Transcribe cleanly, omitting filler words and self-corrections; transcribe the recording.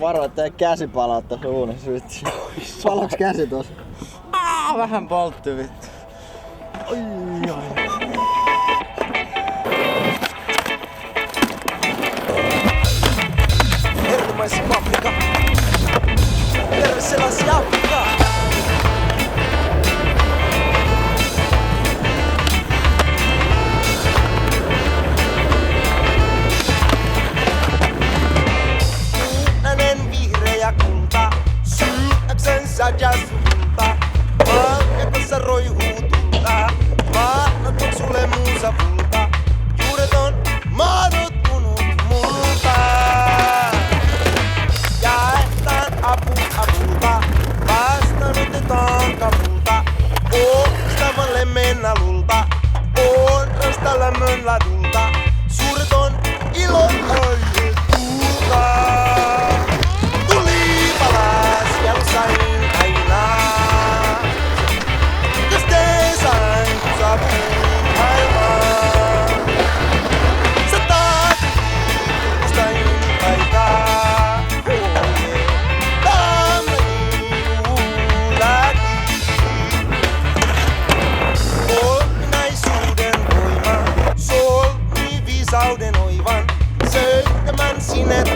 Varo, ettei käsi palaa tossa uunissa vitsi. Paloks käsi tossa? Vähän poltti vittu. Erinomaisia Afrika. Terve sellaisia Afrikaa. Punainen vihreä kulta, syöksensä ja sulta. Maakekossa roihuu tulta, maanotun sulle muusa vulta. Juuret on maadottunut multa. Jaetaan apulta, vastaanotetaan kavulta. Oostamalle mennä lulta, on rasta lämmön ladulta. Suuret on ilo tulta. Tuli palas jälsain aina. Jos te sain saapuu maailmaan. Sä taat mustain aikaa. Viisauden oivan, seitsemän sinet